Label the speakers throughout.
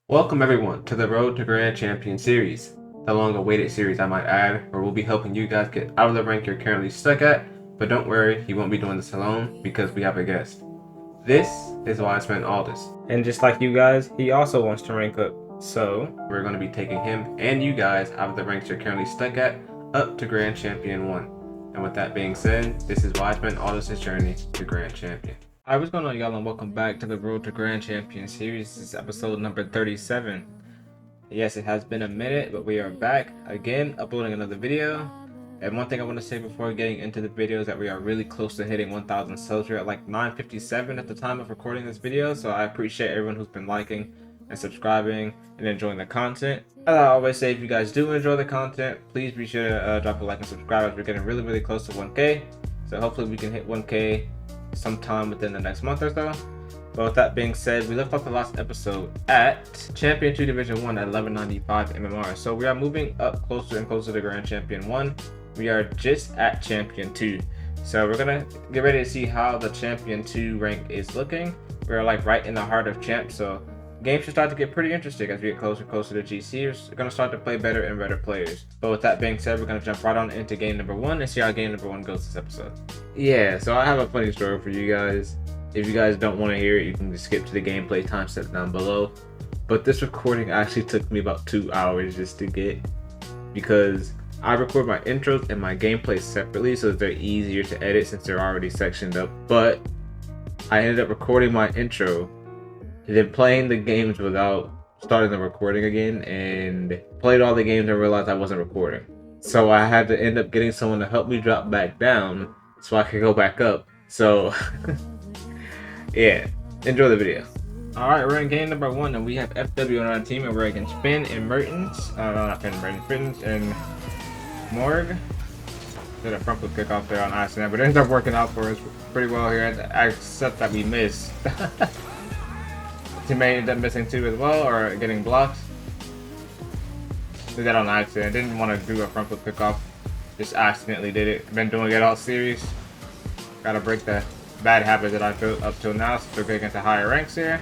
Speaker 1: Welcome everyone to the Road to Grand Champion series, the long-awaited series I might add, where we'll be helping you guys get out of the rank you're currently stuck at, but don't worry, you won't be doing this alone because we have a guest. This is Wiseman Aldous,
Speaker 2: and just like you guys, he also wants to rank up, so
Speaker 1: we're going to be taking him and you guys out of the ranks you're currently stuck at, up to Grand Champion 1. And with that being said, this is Wiseman Aldous' journey to Grand Champion. Alright, what's going on, y'all, and welcome back to the Road to Grand Champion series. This is episode number 37. Yes, it has been a minute, but we are back again, uploading another video. And one thing I want to say before getting into the video is that we are really close to hitting 1,000 subs. We're at like 957 at the time of recording this video, so I appreciate everyone who's been liking and subscribing and enjoying the content. As I always say, if you guys do enjoy the content, please be sure to drop a like and subscribe, as we're getting really close to 1K. So hopefully we can hit 1K sometime within the next month or so. But with that being said, we left off the last episode at Champion 2 Division 1 at 1195 MMR. So we are moving up closer and closer to Grand Champion 1. We are just at Champion 2. So we're gonna get ready to see how the Champion 2 rank is looking. We're like right in the heart of champ, so games should start to get pretty interesting as we get closer and closer to GC. We're gonna start to play better and better players. But with that being said, we're gonna jump right on into game number 1 and see how game number 1 goes this episode. Yeah, so I have a funny story for you guys. If you guys don't want to hear it, you can just skip to the gameplay timestamp down below. But this recording actually took me about 2 hours just to get, because I record my intros and my gameplay separately, so they're easier to edit since they're already sectioned up. But I ended up recording my intro and then playing the games without starting the recording again, and played all the games and realized I wasn't recording. So I had to end up getting someone to help me drop back down so I could go back up. So yeah, enjoy the video. Alright, we're in game number 1 and we have FW on our team, and we're against Finn and Mertens. Not Finn, Mertens, Mertens and Morg. Did a front foot kick off there on accident, but it ended up working out for us pretty well here, except that we missed. Teammate ended up missing too as well, or getting blocked. Did that on accident. Didn't want to do a front foot kick off. Just accidentally did it. Been doing it all series. Gotta break the bad habit that I built up till now, so we're getting into higher ranks here.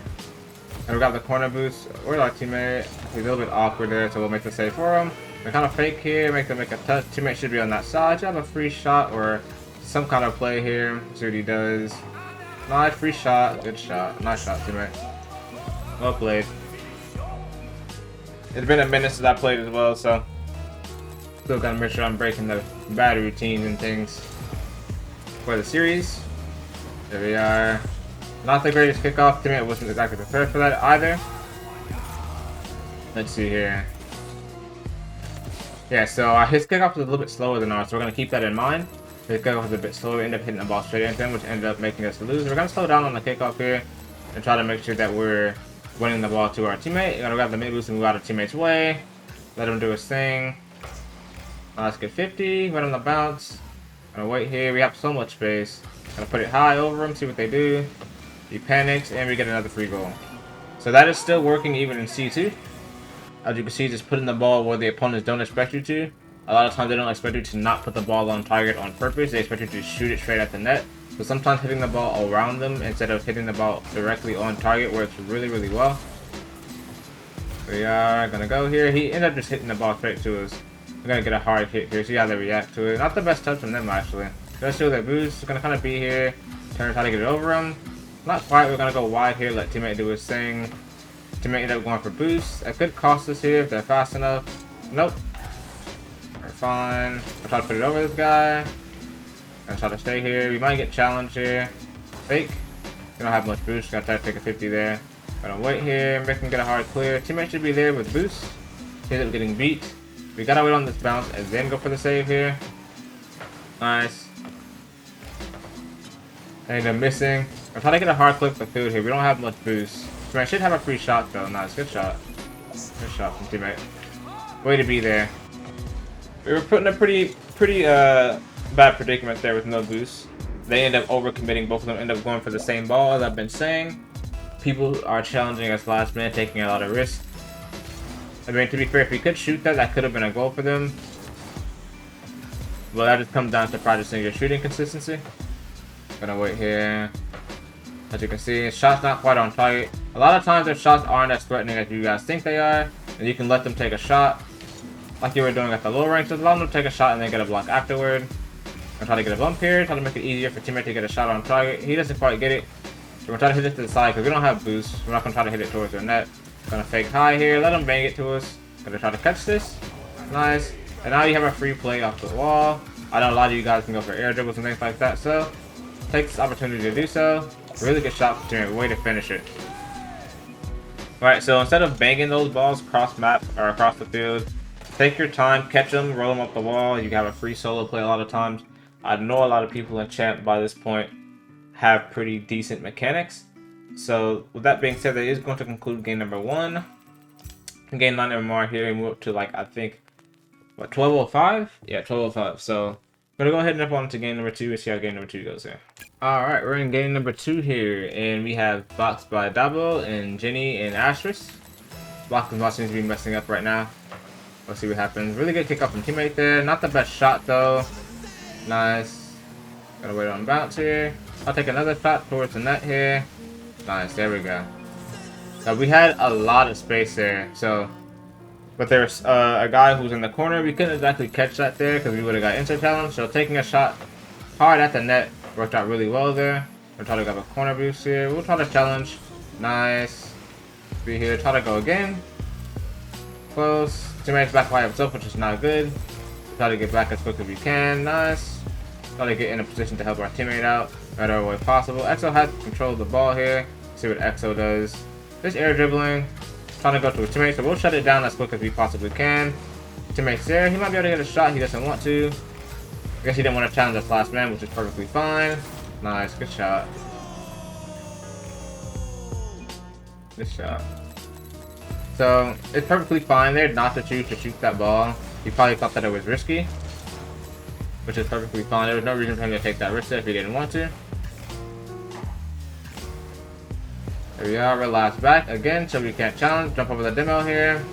Speaker 1: And we got the corner boost. Where's our teammate? He's a little bit awkward there, so we'll make the save for him. We're kind of fake here, make them make a touch. Teammate should be on that side. Should have a free shot or some kind of play here. See what he does. Nice free shot. Good shot. Nice shot, teammate. Well played. It's been a minute since I played as well, so still gotta make sure I'm breaking the bad routines and things for the series. There we are. Not the greatest kickoff. Teammate wasn't exactly prepared for that either. Let's see here. Yeah, so his kickoff was a little bit slower than ours, so we're going to keep that in mind. His kickoff was a bit slower. We ended up hitting the ball straight into him, which ended up making us lose. We're going to slow down on the kickoff here and try to make sure that we're winning the ball to our teammate. We're going to grab the mid boost and move out of teammate's way. Let him do his thing. Let's get 50. Wait on the bounce. Gonna wait here. We have so much space. Gonna put it high over him, see what they do. He panics, and we get another free goal. So that is still working even in C2. As you can see, just putting the ball where the opponents don't expect you to. A lot of times they don't expect you to not put the ball on target on purpose. They expect you to shoot it straight at the net. So sometimes hitting the ball around them instead of hitting the ball directly on target works really well. We are gonna go here. He ended up just hitting the ball straight to us. We're gonna get a hard hit here, see how they react to it. Not the best touch from them actually. Let's show their boost. We're gonna kind of be here. Try to get it over him. Not quite. We're gonna go wide here, let teammate do his thing. Teammate ended up going for boost. It could cost us here if they're fast enough. Nope. We're fine. I'll try to put it over this guy. Gonna try to stay here. We might get challenged here. Fake. We don't have much boost. Gotta try to take a 50 there. Gonna wait here. Make him get a hard clear. Teammate should be there with boost. He ended up getting beat. We gotta wait on this bounce and then go for the save here. Nice. And I'm missing. I'm trying to get a hard clip for food here. We don't have much boost. So I should have a free shot though. Nice, good shot. Good shot from teammate. Way to be there. We were put in a pretty bad predicament there with no boost. They end up overcommitting. Both of them end up going for the same ball, as I've been saying. People are challenging us last minute, taking a lot of risks. I mean, to be fair, if we could shoot that, that could have been a goal for them. Well, that just comes down to practicing your shooting consistency. Gonna wait here. As you can see, shot's not quite on target. A lot of times their shots aren't as threatening as you guys think they are, and you can let them take a shot like you were doing at the lower ranks. Just allow them to take a shot and then get a block afterward. And try to get a bump here, try to make it easier for teammate to get a shot on target. He doesn't quite get it. We're gonna try to hit it to the side because we don't have boost. We're not gonna try to hit it towards their net. Gonna fake high here, let him bang it to us. Gonna try to catch this. Nice. And now you have a free play off the wall. I know a lot of you guys can go for air dribbles and things like that, so take this opportunity to do so. Really good shot for teammate, way to finish it. Alright, so instead of banging those balls across map or across the field, take your time, catch them, roll them up the wall. You can have a free solo play a lot of times. I know a lot of people in champ by this point have pretty decent mechanics. So with that being said, that is going to conclude game number 1. Game 9 MMR here, and move up to like, I think, what, 12:05? Yeah, 12:05. So I'm gonna go ahead and jump on to game number 2 and see how game number 2 goes here. Alright, we're in game number 2 here, and we have Box by Dabo and Jenny and Asterisk. Box is not seems to be messing up right now. Let's see what happens. Really good kick off from teammate there. Not the best shot though. Nice. Gotta wait on bounce here. I'll take another shot towards the net here. Nice, there we go. So we had a lot of space there. So, but there's a guy who's in the corner. We couldn't exactly catch that there because we would have got insert challenge. So taking a shot hard at the net worked out really well there. We'll try to grab a corner boost here. We'll try to challenge. Nice. Be here. Try to go again. Close. Teammate's back by himself, which is not good. Try to get back as quick as we can. Nice. Try to get in a position to help our teammate out right away way possible. EXO has to control the ball here. See what EXO does. Just air dribbling. Trying to go to his teammate, so we'll shut it down as quick as we possibly can. Teammate's there. He might be able to get a shot. He doesn't want to. I guess he didn't want to challenge us last man, which is perfectly fine. Nice. Good shot. Good shot. So it's perfectly fine there not to choose to shoot that ball. He probably thought that it was risky, which is perfectly fine. There was no reason for him to take that risk if he didn't want to. There we are, relax back again so we can't challenge. Jump over the demo here.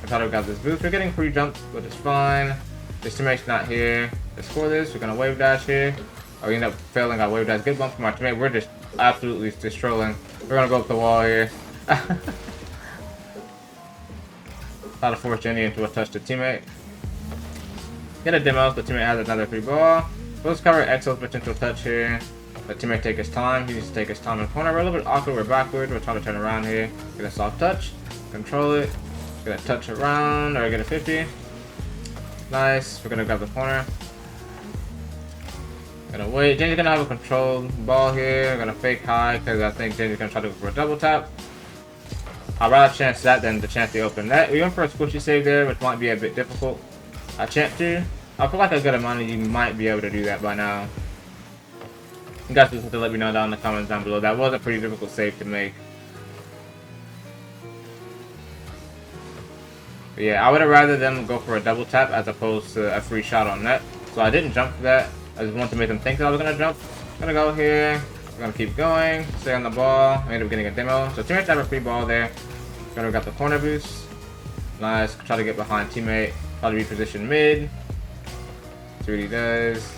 Speaker 1: I thought we got this boost. We're getting free jump, but it's fine. This teammate's not here. Let's score this. We're gonna wave dash here. Oh, we end up failing our wave dash. Good bump from our teammate. We're just absolutely just trolling. We're gonna go up the wall here. Try to force Jenny into a touch to teammate. Get a demo, the teammate has another free ball. Let's cover EXO's potential touch here. Let teammate take his time. He needs to take his time in the corner. We're a little bit awkward. We're backward. We're trying to turn around here. Get a soft touch. Control it. Get a touch around or get a 50. Nice. We're gonna grab the corner. Gonna wait. Jenny's gonna have a controlled ball here. I'm gonna fake high because I think Jenny's gonna try to go for a double tap. I'd rather chance that than the chance to open that. We went for a squishy save there, which might be a bit difficult. I champ too. I feel like a good amount of you might be able to do that by now. You guys just have to let me know down in the comments down below. That was a pretty difficult save to make. But yeah, I would have rather them go for a double tap as opposed to a free shot on net. So I didn't jump for that. I just wanted to make them think that I was gonna jump. I'm gonna go here. We're gonna keep going. Stay on the ball. I ended up getting a demo. So teammates have a free ball there. Gonna got the corner boost. Nice. Try to get behind teammate. Try to reposition mid. See what he does.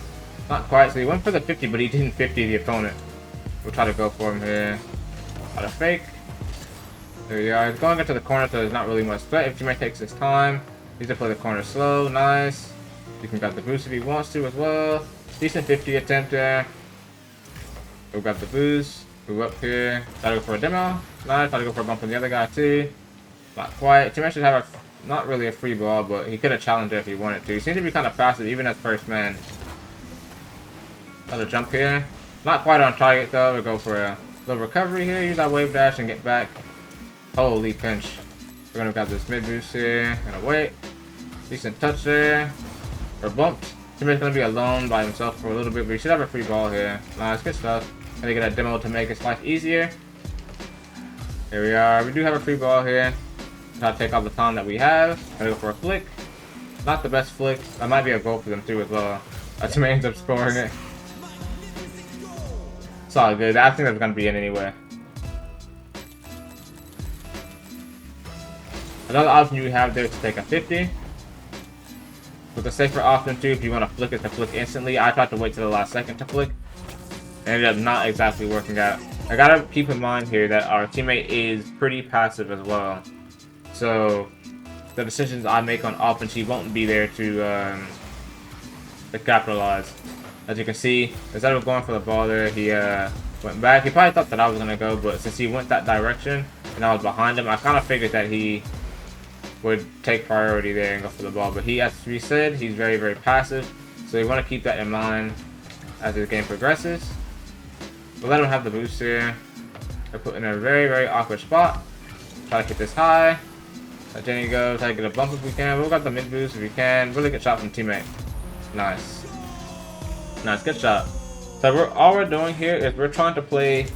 Speaker 1: Not quite. So he went for the 50, but he didn't 50 the opponent. We'll try to go for him here. Try to fake. There we are. He's going into the corner, so there's not really much threat. If teammate takes his time, he's gonna play the corner slow. Nice. You can grab the boost if he wants to as well. Decent 50 attempt there. We'll grab the boost. Move up here. Try to go for a demo. Nice. Try to go for a bump on the other guy too. Not quite. Teammate should have a, not really a free ball, but he could have challenged it if he wanted to. He seems to be kind of passive even as first man. Try to jump here. Not quite on target though. We'll go for a little recovery here. Use our wave dash and get back. Holy pinch. We're gonna grab this mid boost here. Gonna wait. Decent touch there. We're bumped. Teammate's gonna be alone by himself for a little bit, but he should have a free ball here. Nice, good stuff. Gonna get a demo to make his life easier. Here we are. We do have a free ball here. Try to take all the time that we have. Gonna go for a flick. Not the best flick. That might be a goal for them too as well. Our teammate ends up scoring it. It's all good. I think that's gonna be in anyway. Another option you have there is to take a 50. With a safer option too, if you want to flick it to flick instantly. I tried to wait till the last second to flick. It ended up not exactly working out.
Speaker 2: I gotta keep in mind here that our teammate is pretty passive as well. So the decisions I make on offense, he won't be there to capitalize. As you can see, instead of going for the ball there, he went back. He probably thought that I was gonna go, but since he went that direction and I was behind him, I kind of figured that he would take priority there and go for the ball. But he, as we said, he's very, very passive. So you want to keep that in mind as the game progresses. We'll let him have the boost here. We're put in a very, very awkward spot. Try to get this high. Let Jenny go. Try to get a bump if we can. We've got the mid boost if we can. Really good shot from teammate. Nice. Nice, good shot. So all we're doing here is we're trying to play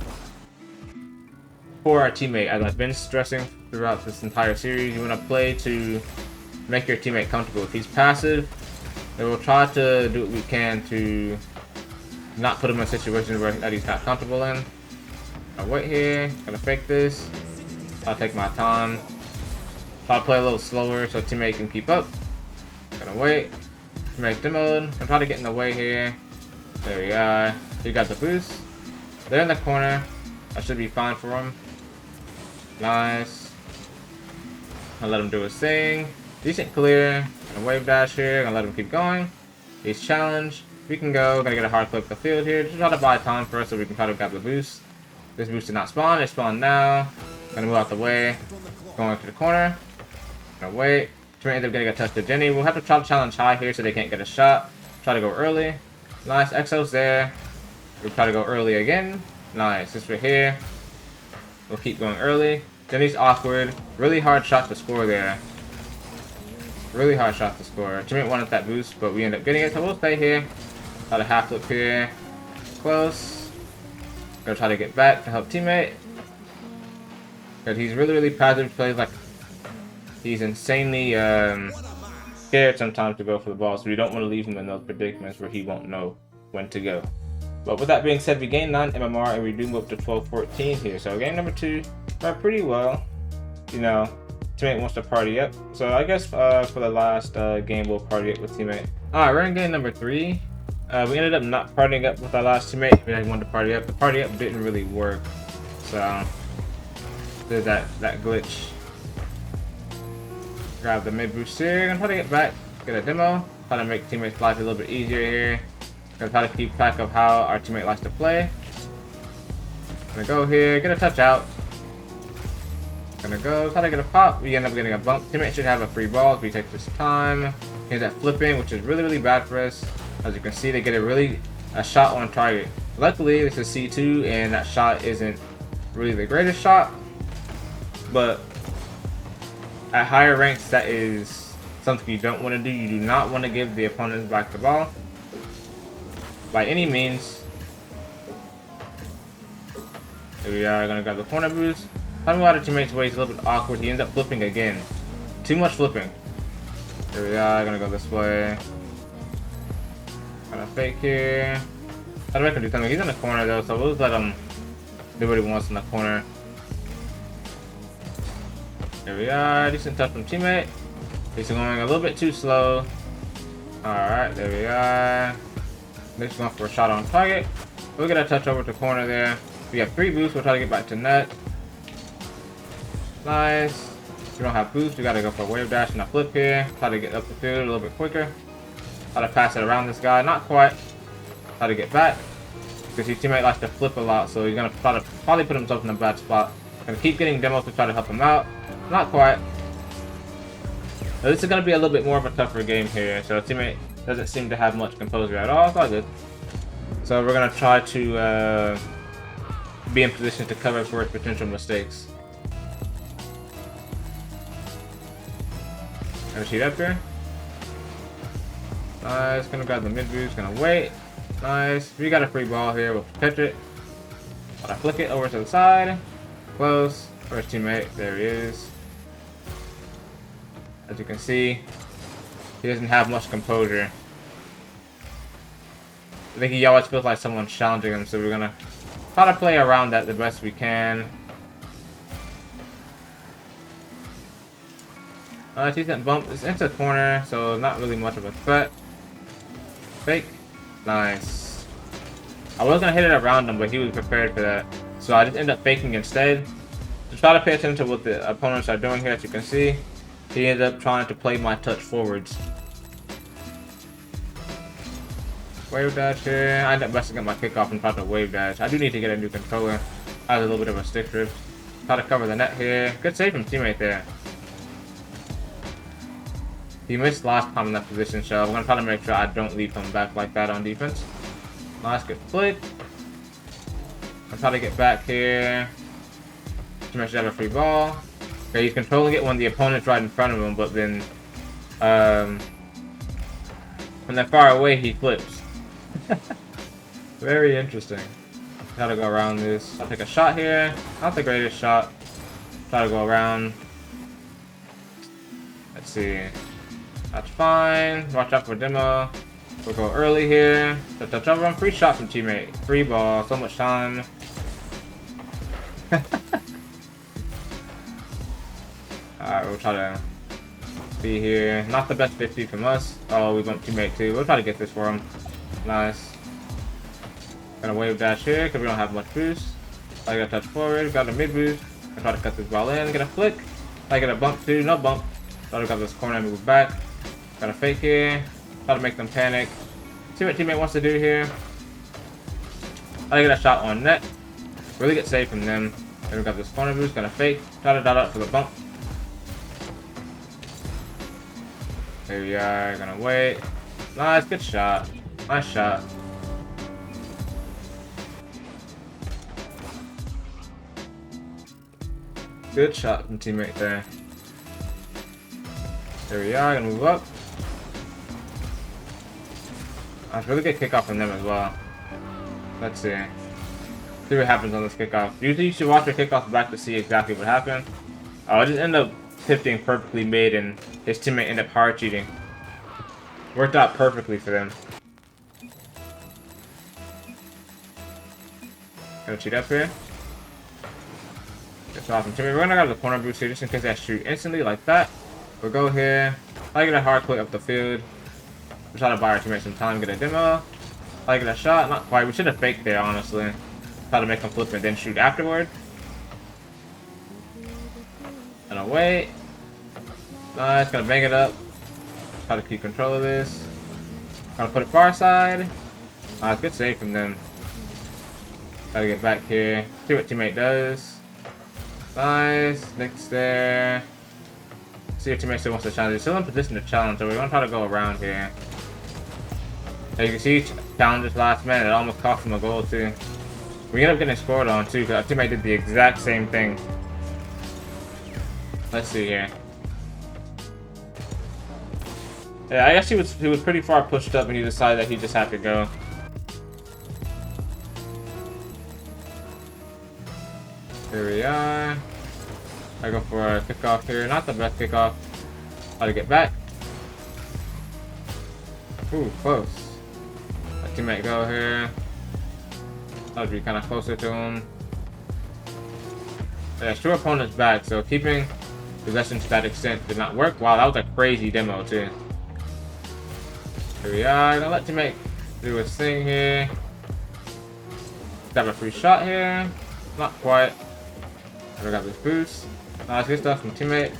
Speaker 2: for our teammate. As I've been stressing throughout this entire series, you want to play to make your teammate comfortable. If he's passive, then we'll try to do what we can to not put him in situations where that he's not comfortable in. I'll wait here. Gonna fake this. I'll take my time. Try to play a little slower so teammate can keep up. Gonna wait. Teammate demoed. I'm trying to get in the way here. There we are. He got the boost. They're in the corner. I should be fine for him. Nice. I'll let him do his thing. Decent clear. Gonna wave dash here. Gonna let him keep going. He's challenged. We can go. Gonna get a hard clip the field here. Just try to buy time for us so we can try to grab the boost. This boost did not spawn. It spawned now. Gonna move out the way. Going to the corner. Gonna wait. Teammate ends up getting a touch to Jenny. We'll have to try to challenge high here so they can't get a shot. Try to go early. Nice. Exo's there. We'll try to go early again. Nice. This right here. We'll keep going early. Jenny's awkward. Really hard shot to score there. Really hard shot to score. Teammate wanted that boost, but we end up getting it, so we'll stay here. Try to half flip here. Close. Gonna try to get back to help teammate. Because he's really, really passive. Plays like he's insanely scared sometimes to go for the ball, so we don't want to leave him in those predicaments where he won't know when to go. But with that being said, we gained 9 MMR and we do move up to 12-14 here. So game number 2 went pretty well. You know, teammate wants to party up. So I guess for the last game, we'll party up with teammate. Alright, we're in game number 3. We ended up not partying up with our last teammate. We wanted to party up. The party up didn't really work. So there's that glitch. Grab the mid boost here. Gonna try to get back, get a demo. Try to make teammates' life a little bit easier here. Gonna try to keep track of how our teammate likes to play. Gonna go here, get a touch out. Gonna go, try to get a pop. We end up getting a bump. Teammate should have a free ball if we take this time. Here's that flipping, which is really, really bad for us. As you can see, they get a shot on target. Luckily, this is C2, and that shot isn't really the greatest shot. But at higher ranks, that is something you don't want to do. You do not want to give the opponents back the ball by any means. Here we are, gonna grab the corner boost. Coming out of teammate's way is a little bit awkward. He ends up flipping again. Too much flipping. Here we are, gonna go this way. Gonna fake here. How do I do something? He's in the corner though, so we'll just let him do what he wants in the corner. Here we are, decent touch from teammate. He's going a little bit too slow. Alright, there we are. Next going for a shot on target. We'll get a touch over to corner there. We have 3 boosts, we'll try to get back to net. Nice. We don't have boost, we gotta go for a wave dash and a flip here. Try to get up the field a little bit quicker. Try to pass it around this guy, not quite. Try to get back. Because his teammate likes to flip a lot, so he's gonna try to probably put himself in a bad spot. Gonna keep getting demos to try to help him out. Not quite. Now, this is gonna be a little bit more of a tougher game here, so teammate doesn't seem to have much composure at all. It's all good. So we're gonna try to be in position to cover for his potential mistakes. Gonna shoot up here. Nice. Gonna grab the mid boost. Gonna wait. Nice. We got a free ball here. We'll catch it. Gotta flick it over to the side. Close. First teammate. There he is. As you can see, he doesn't have much composure. I think he always feels like someone's challenging him, so we're gonna try to play around that the best we can. Decent bump. It's into the corner, so not really much of a threat. Fake. Nice. I was gonna hit it around him, but he was prepared for that. So I just end up faking instead. To try to pay attention to what the opponents are doing here, as you can see, he ended up trying to play my touch forwards. Wave dash here. I ended up messing up my kickoff and tried to wave dash. I do need to get a new controller. I have a little bit of a stick drift. Try to cover the net here. Good save from teammate there. He missed last time in that position, so I'm going to try to make sure I don't leave him back like that on defense. Nice, good flick. I'm trying to get back here. Teammate should have a free ball. Okay, he's controlling it when the opponent's right in front of him, but then when they're far away, he flips. Very interesting. Gotta go around this. I'll take a shot here. Not the greatest shot. Try to go around. Let's see. That's fine. Watch out for demo. We'll go early here. Touch over. Free shot from teammate. Free ball. So much time. Alright, we'll try to be here. Not the best 50 from us. Oh, we bumped teammate too. We'll try to get this for him. Nice. Gonna wave dash here because we don't have much boost. I got a touch forward, got a mid boost. I try to cut this ball in, get a flick. I get a bump too, no bump. Try to got this corner and move back. Got a fake here. Try to make them panic. See what teammate wants to do here. I get a shot on net. Really get safe from them. Then we got this corner boost, gonna fake. Try to dot out for the bump. Here we are, gonna wait. Nice, good shot. Nice shot. Good shot from teammate there. There we are, gonna move up. That's really good kickoff from them as well. Let's see. See what happens on this kickoff. Usually you should watch your kickoff back to see exactly what happened. I just end up shifting perfectly mid and his teammate ended up hard cheating. Worked out perfectly for them. Gonna cheat up here. That's awesome. We're gonna grab the corner boost here just in case I shoot instantly like that. We'll go here. I get a hard click up the field. We'll try to buy our teammate some time, get a demo. I get a shot, not quite. We should have faked there, honestly. Try to make him flip and then shoot afterward. Gonna wait. Nice, gonna bang it up. Try to keep control of this. Gonna put it far side. Nice, good save from them. Gotta get back here. See what teammate does. Nice. Nick's there. See if teammate still wants to challenge. He's still in position to challenge, so we're gonna try to go around here. As you can see, challenges last minute. It almost cost him a goal too. We ended up getting scored on too, because our teammate did the exact same thing. Let's see here. Yeah, I guess he was pretty far pushed up and he decided that he just had to go. Here we are. I go for a kickoff here. Not the best kickoff. Try to get back. Ooh, close. Let teammate go here. That would be kind of closer to him. Yeah, two opponents back, so keeping possession to that extent did not work. Wow, that was a crazy demo too. Here we are. Gonna let teammate do his thing here. Got a free shot here. Not quite. I got this boost. Nice, good stuff from teammate.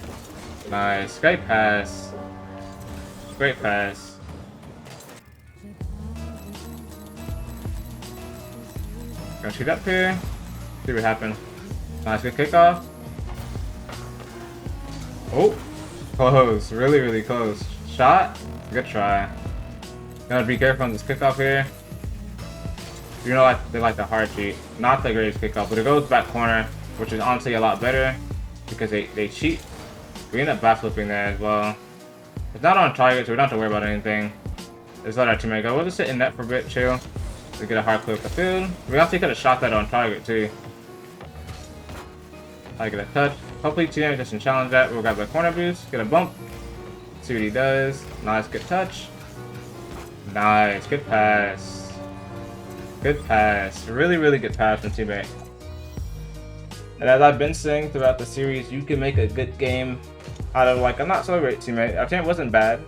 Speaker 2: Nice, great pass. Great pass. Gonna shoot up here. See what happens. Nice, good kickoff. Oh, close. Really, really close. Shot. Good try. Gotta be careful on this kickoff here. You know, they like the hard cheat. Not the greatest kickoff, but it goes back corner, which is honestly a lot better because they cheat. We end up backflipping there as well. It's not on target, so we don't have to worry about anything. Just let our teammate go. We'll just sit in net for a bit, chill. To get a hard clip of the field. We actually could have shot that on target too. I get a touch. Hopefully teammate doesn't challenge that. We'll grab the corner boost, get a bump. See what he does. Nice, good touch. Nice, good pass. Good pass. Really, really good pass from teammate. And as I've been saying throughout the series, you can make a good game out of like a not so great teammate. Our team wasn't bad.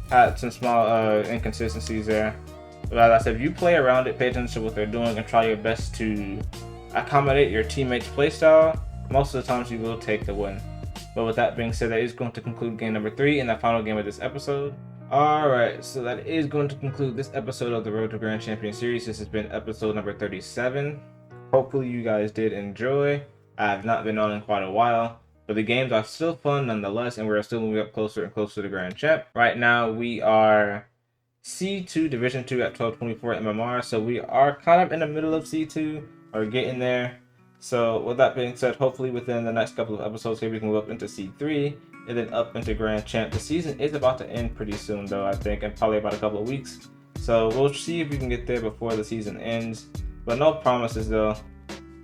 Speaker 2: Had some small inconsistencies there. But as I said, if you play around it, pay attention to what they're doing, and try your best to accommodate your teammates' playstyle, most of the times you will take the win. But with that being said, that is going to conclude game number 3 and the final game of this episode. Alright, so that is going to conclude this episode of the Road to Grand Champion series. This has been episode number 37. Hopefully you guys did enjoy. I have not been on in quite a while, but the games are still fun nonetheless, and we're still moving up closer and closer to Grand Champ. Right now we are C2 Division 2 at 1224 MMR, so we are kind of in the middle of C2, or getting there. So with that being said, hopefully within the next couple of episodes here we can move up into C3 and then up into Grand Champ. The season is about to end pretty soon though, I think, in probably about a couple of weeks. So we'll see if we can get there before the season ends. But no promises though,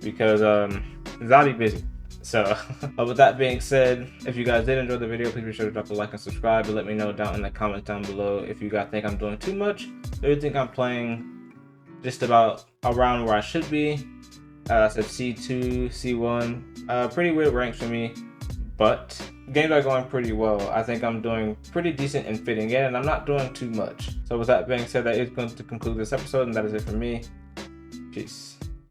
Speaker 2: because I'll be busy. So with that being said, if you guys did enjoy the video, please be sure to drop a like and subscribe, and let me know down in the comments down below if you guys think I'm doing too much, or you think I'm playing just about around where I should be. I said C2, C1, pretty weird ranks for me, but games are going pretty well. I think I'm doing pretty decent in fitting in, and I'm not doing too much. So with that being said, that is going to conclude this episode, and that is it for me. Peace.